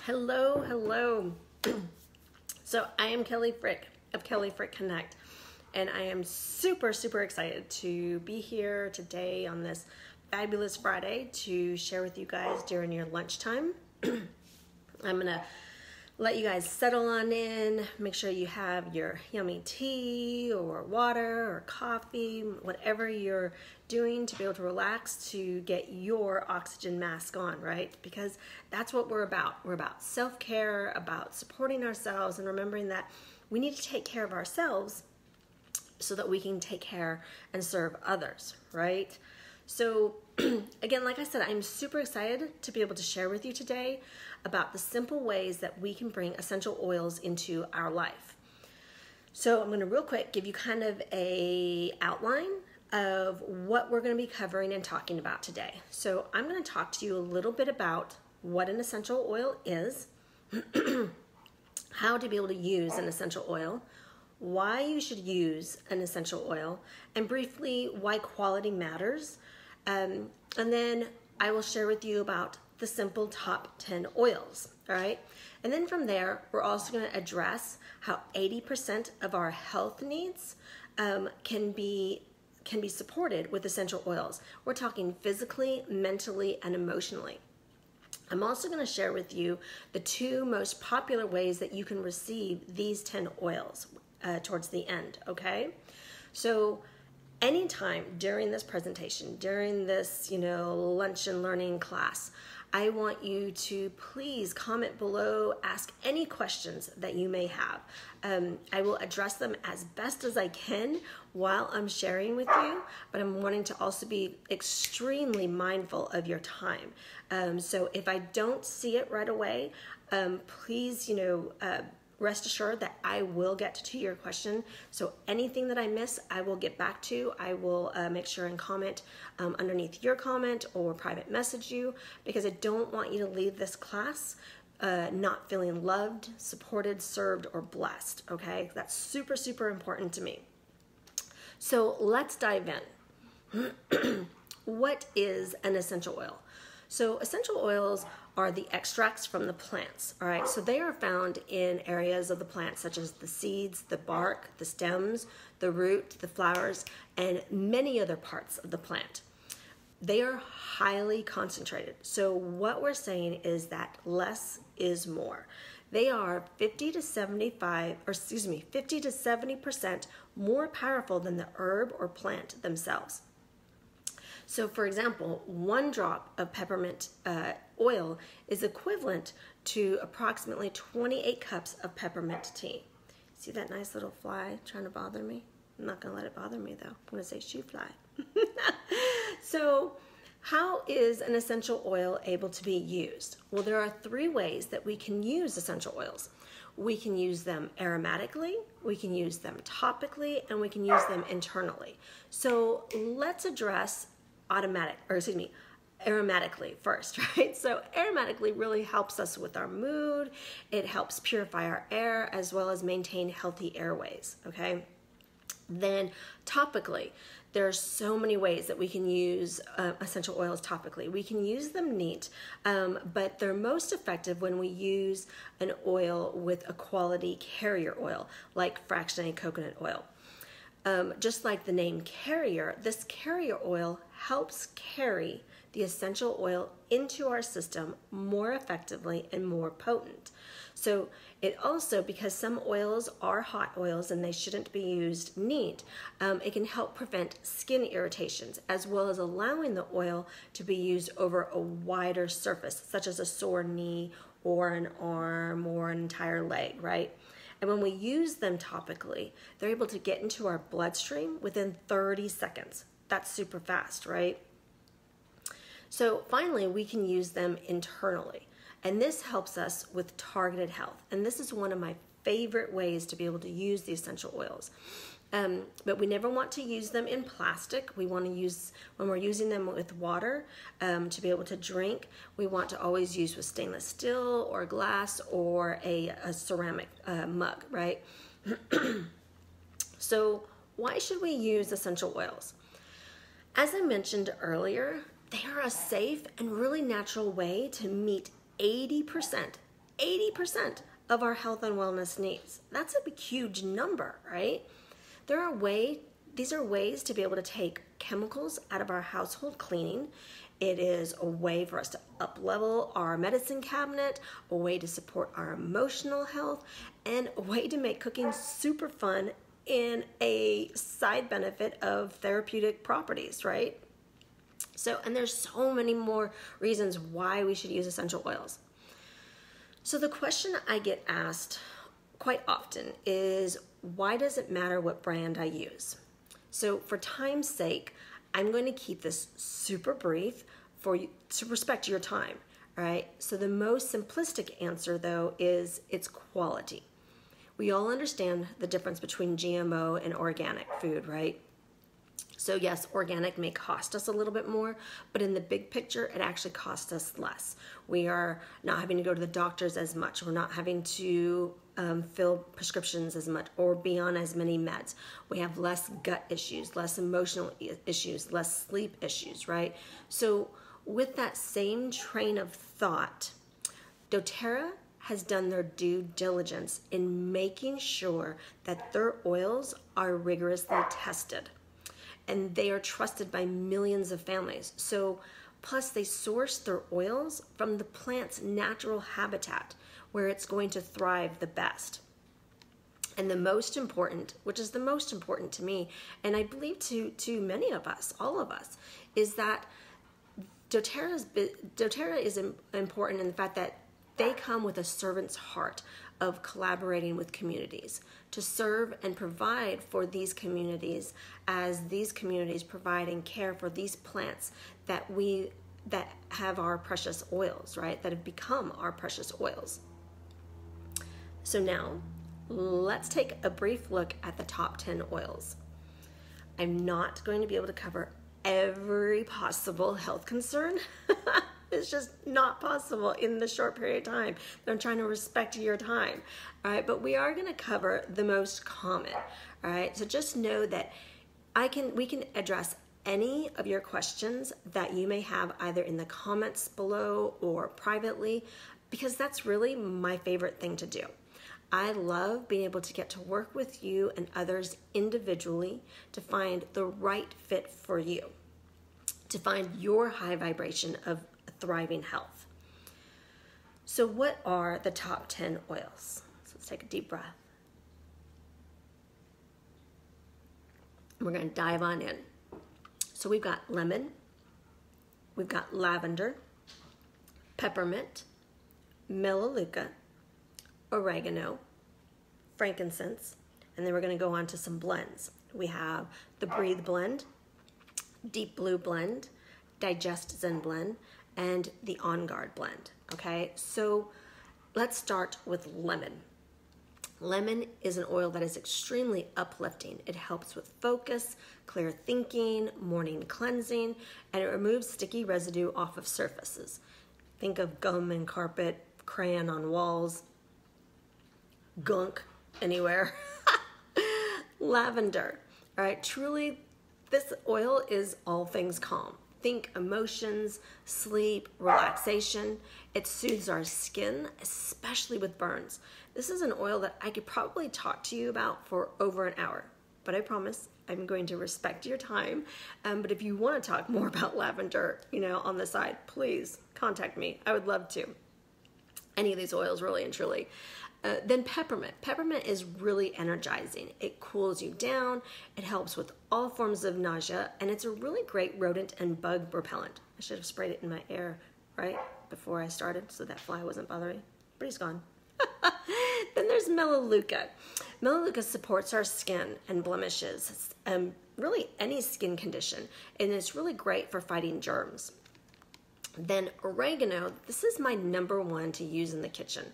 Hello, hello. So I am Kelly Frick of Kelly Frick Connect, and I am super excited to be here today on this fabulous Friday to share with you guys during your lunchtime. I'm gonna let you guys settle on in, make sure you have your yummy tea or water or coffee, whatever you're doing to be able to relax to get your oxygen mask on, right? Because that's what we're about. We're about self-care, about supporting ourselves and remembering that we need to take care of ourselves so that we can take care and serve others, right? So again, like I said, I'm super excited to be able to share with you today about the simple ways that we can bring essential oils into our life. So I'm going to real quick give you kind of a outline of what we're going to be covering and talking about today. So I'm going to talk to you a little bit about what an essential oil is, how to be able to use an essential oil, why you should use an essential oil, and briefly why quality matters. And then I will share with you about the simple top 10 oils, all right? And then from there, we're also gonna address how 80% of our health needs can be supported with essential oils. We're talking physically, mentally, and emotionally. I'm also gonna share with you the two most popular ways that you can receive these 10 oils towards the end, okay? So anytime during this presentation, during this, lunch and learning class, I want you to please comment below, ask any questions that you may have. I will address them as best as I can while I'm sharing with you, but I'm wanting to also be extremely mindful of your time. So if I don't see it right away, please, rest assured that I will get to your question. So anything that I miss, I will get back to. I will make sure and comment underneath your comment or private message you, because I don't want you to leave this class not feeling loved, supported, served, or blessed, okay? That's super important to me. So let's dive in. What is an essential oil? So essential oils are the extracts from the plants, all right? So they are found in areas of the plant such as the seeds, the bark, the stems, the root, the flowers, and many other parts of the plant. They are highly concentrated. So what we're saying is that less is more. They are 50 to 70% more powerful than the herb or plant themselves. So for example, 1 drop of peppermint oil is equivalent to approximately 28 cups of peppermint tea. See that nice little fly trying to bother me? I'm not gonna let it bother me though. I'm gonna say shoo fly. So how is an essential oil able to be used? Well, there are 3 ways that we can use essential oils. We can use them aromatically, we can use them topically, and we can use them internally. So let's address aromatically first, right? So aromatically really helps us with our mood. It helps purify our air as well as maintain healthy airways, okay? Then topically, there are so many ways that we can use essential oils topically. We can use them neat, but they're most effective when we use an oil with a quality carrier oil, like fractionated coconut oil. Just like the name carrier, this carrier oil helps carry the essential oil into our system more effectively and more potent. So it also, because some oils are hot oils and they shouldn't be used neat, it can help prevent skin irritations, as well as allowing the oil to be used over a wider surface, such as a sore knee or an arm or an entire leg, right? And when we use them topically, they're able to get into our bloodstream within 30 seconds. That's super fast, right? So finally, we can use them internally. And this helps us with targeted health. And this is one of my favorite ways to be able to use the essential oils. But we never want to use them in plastic. We want to use, when we're using them with water to be able to drink, we want to always use with stainless steel or glass or a ceramic mug, right? So why should we use essential oils? As I mentioned earlier, they are a safe and really natural way to meet 80% 80% of our health and wellness needs. That's a huge number, right? These are ways to be able to take chemicals out of our household cleaning. It is a way for us to up-level our medicine cabinet, a way to support our emotional health, and a way to make cooking super fun in a side benefit of therapeutic properties, right? So, and there's so many more reasons why we should use essential oils. So the question I get asked quite often is, why does it matter what brand I use? So for time's sake, I'm going to keep this super brief for you to respect your time, all right? So the most simplistic answer though is it's quality. We all understand the difference between GMO and organic food, right? So yes, organic may cost us a little bit more, but in the big picture, it actually costs us less. We are not having to go to the doctors as much. We're not having to fill prescriptions as much or be on as many meds. We have less gut issues, less emotional issues, less sleep issues, right? So with that same train of thought, doTERRA has done their due diligence in making sure that their oils are rigorously tested. And they are trusted by millions of families. So, plus they source their oils from the plant's natural habitat where it's going to thrive the best. And the most important, which is the most important to me, and I believe to many of us, all of us, is that doTERRA is important in the fact that they come with a servant's heart of collaborating with communities to serve and provide for these communities as these communities provide and care for these plants that have our precious oils, right? That have become our precious oils. So now let's take a brief look at the top 10 oils. I'm not going to be able to cover every possible health concern. It's just not possible in the short period of time. I'm trying to respect your time, all right? But we are going to cover the most common, all right? So just know that we can address any of your questions that you may have either in the comments below or privately, because that's really my favorite thing to do. I love being able to get to work with you and others individually to find the right fit for you, to find your high vibration of thriving health. So what are the top 10 oils? So let's take a deep breath. We're going to dive on in. So we've got lemon, we've got lavender, peppermint, melaleuca, oregano, frankincense, and then we're going to go on to some blends. We have the Breathe Blend, Deep Blue Blend, Digest Zen Blend, and the On Guard blend, okay? So let's start with lemon. Lemon is an oil that is extremely uplifting. It helps with focus, clear thinking, morning cleansing, and it removes sticky residue off of surfaces. Think of gum and carpet, crayon on walls, gunk anywhere. Lavender, all right? Truly, this oil is all things calm. Think emotions, sleep, relaxation. It soothes our skin, especially with burns. This is an oil that I could probably talk to you about for over an hour, but I promise I'm going to respect your time. But if you want to talk more about lavender, on the side, please contact me. I would love to. Any of these oils, really and truly. Then peppermint. Peppermint is really energizing. It cools you down. It helps with all forms of nausea, and it's a really great rodent and bug repellent. I should have sprayed it in my air, right, before I started so that fly wasn't bothering, but he's gone. Then there's melaleuca. Melaleuca supports our skin and blemishes, really any skin condition, and it's really great for fighting germs. Then oregano, this is my number one to use in the kitchen.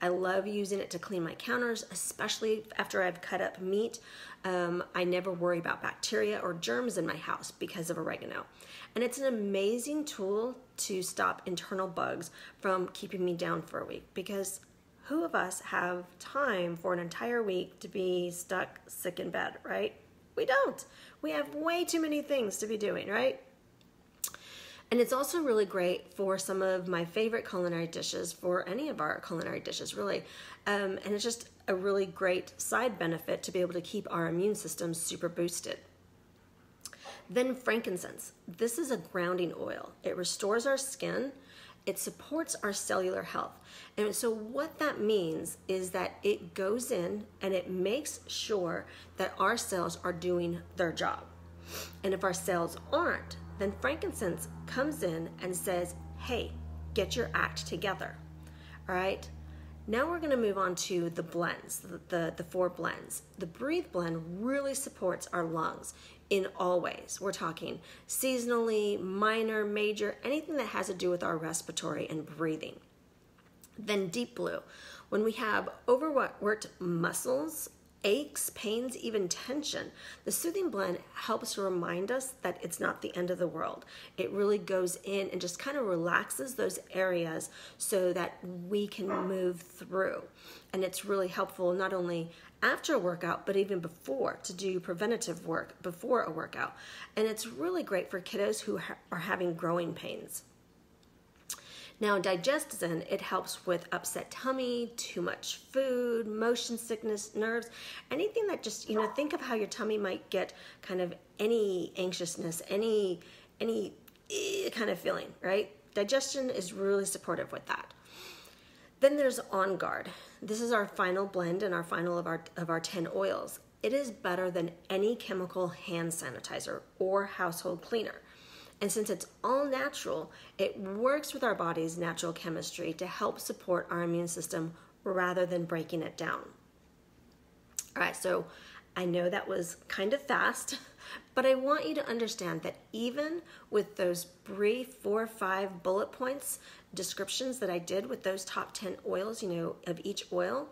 I love using it to clean my counters, especially after I've cut up meat. I never worry about bacteria or germs in my house because of oregano. And it's an amazing tool to stop internal bugs from keeping me down for a week, because who of us have time for an entire week to be stuck sick in bed, right? We don't. We have way too many things to be doing, right? And it's also really great for some of my favorite culinary dishes, for any of our culinary dishes, really. And it's just a really great side benefit to be able to keep our immune system super boosted. Then frankincense. This is a grounding oil. It restores our skin. It supports our cellular health. And so what that means is that it goes in and it makes sure that our cells are doing their job. And if our cells aren't, then frankincense comes in and says, hey, get your act together. All right. Now we're going to move on to the blends, the 4 blends. The Breathe blend really supports our lungs in all ways. We're talking seasonally, minor, major, anything that has to do with our respiratory and breathing. Then Deep Blue, when we have overworked muscles, aches, pains, even tension, the Soothing blend helps remind us that it's not the end of the world. It really goes in and just kind of relaxes those areas so that we can move through. And it's really helpful not only after a workout, but even before, to do preventative work before a workout. And it's really great for kiddos who are having growing pains. Now, Digestin, it helps with upset tummy, too much food, motion sickness, nerves, anything that just, think of how your tummy might get kind of any anxiousness, any kind of feeling, right? Digestion is really supportive with that. Then there's On Guard. This is our final blend and our final of our 10 oils. It is better than any chemical hand sanitizer or household cleaner. And since it's all natural, it works with our body's natural chemistry to help support our immune system rather than breaking it down. All right, so I know that was kind of fast, but I want you to understand that even with those brief 4 or 5 bullet points descriptions that I did with those top 10 oils, of each oil,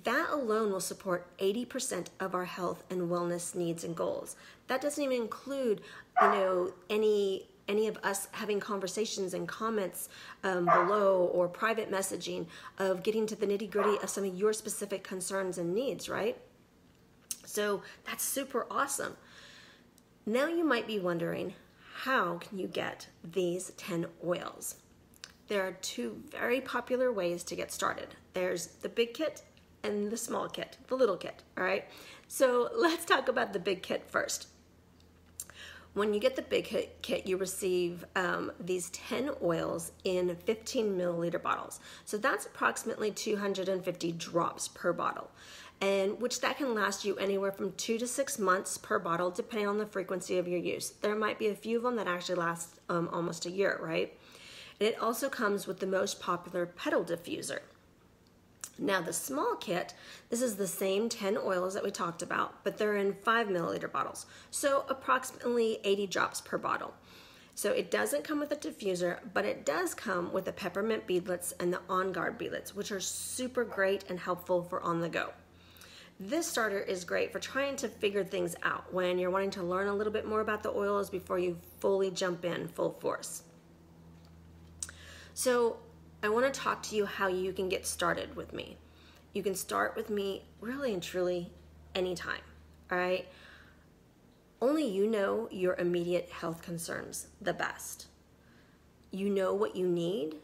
that alone will support 80% of our health and wellness needs and goals. That doesn't even include, any of us having conversations and comments below, or private messaging of getting to the nitty-gritty of some of your specific concerns and needs, right? So that's super awesome. Now you might be wondering, how can you get these 10 oils? There are 2 very popular ways to get started. There's the big kit and the small kit, the little kit, all right? So let's talk about the big kit first. When you get the big kit, you receive these 10 oils in 15 milliliter bottles. So that's approximately 250 drops per bottle, and which that can last you anywhere from 2 to 6 months per bottle, depending on the frequency of your use. There might be a few of them that actually last almost a year, right? And it also comes with the most popular pedal diffuser. Now the small kit, this is the same 10 oils that we talked about, but they're in 5 milliliter bottles. So approximately 80 drops per bottle. So it doesn't come with a diffuser, but it does come with the peppermint beadlets and the On Guard beadlets, which are super great and helpful for on the go. This starter is great for trying to figure things out when you're wanting to learn a little bit more about the oils before you fully jump in full force. So I want to talk to you how you can get started with me. You can start with me really and truly anytime, all right? Only you know your immediate health concerns the best. You know what you need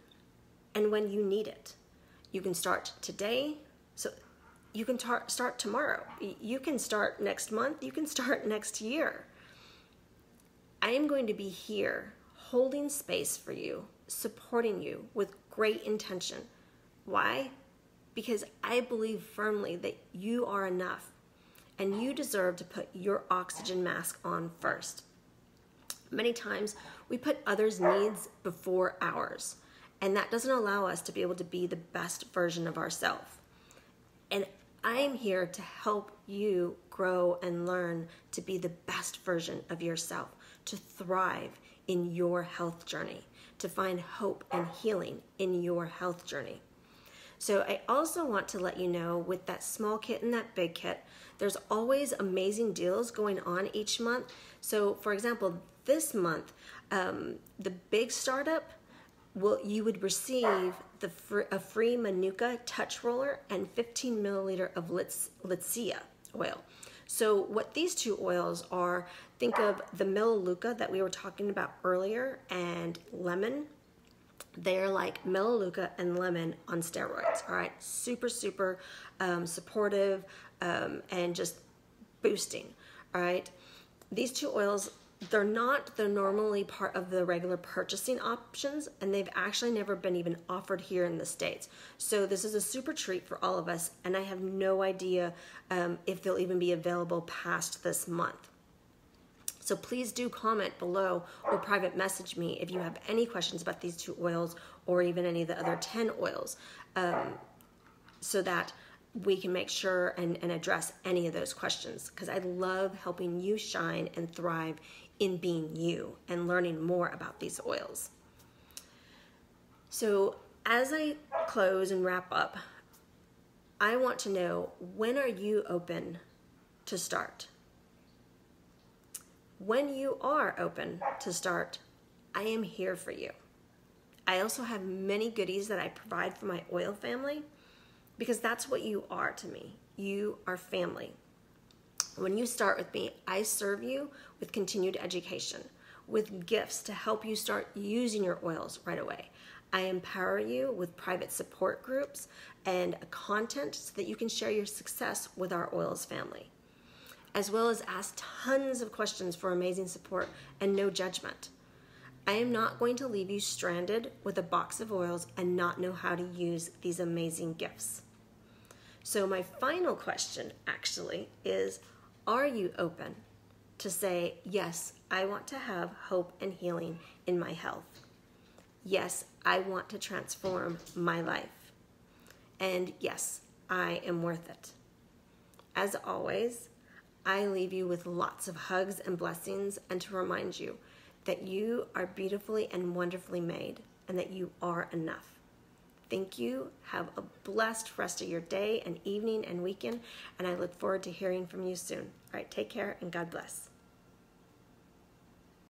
and when you need it. You can start today, so you can start tomorrow. You can start next month, you can start next year. I am going to be here holding space for you, supporting you with great intention. Why? Because I believe firmly that you are enough and you deserve to put your oxygen mask on first. Many times we put others' needs before ours, and that doesn't allow us to be able to be the best version of ourselves. And I'm here to help you grow and learn to be the best version of yourself, to thrive in your health journey, to find hope and healing in your health journey. So I also want to let you know, with that small kit and that big kit, there's always amazing deals going on each month. So for example, this month, the big startup, you would receive a free Manuka touch roller and 15 milliliter of Litsia oil. So what these 2 oils are, Think of the Melaleuca that we were talking about earlier and lemon. They're like Melaleuca and lemon on steroids, all right? Super, super supportive and just boosting, all right? These two oils, they're not the normally part of the regular purchasing options, and they've actually never been even offered here in the States. So this is a super treat for all of us, and I have no idea if they'll even be available past this month. So please do comment below or private message me if you have any questions about these two oils or even any of the other 10 oils so that we can make sure and address any of those questions, because I love helping you shine and thrive in being you and learning more about these oils. So as I close and wrap up, I want to know, when are you open to start? When you are open to start, I am here for you. I also have many goodies that I provide for my oil family, because that's what you are to me. You are family. When you start with me, I serve you with continued education, with gifts to help you start using your oils right away. I empower you with private support groups and content so that you can share your success with our oils family, as well as ask tons of questions for amazing support and no judgment. I am not going to leave you stranded with a box of oils and not know how to use these amazing gifts. So my final question actually is, are you open to say, yes, I want to have hope and healing in my health? Yes, I want to transform my life. And yes, I am worth it. As always, I leave you with lots of hugs and blessings, and to remind you that you are beautifully and wonderfully made and that you are enough. Thank you. Have a blessed rest of your day and evening and weekend, and I look forward to hearing from you soon. All right, take care and God bless.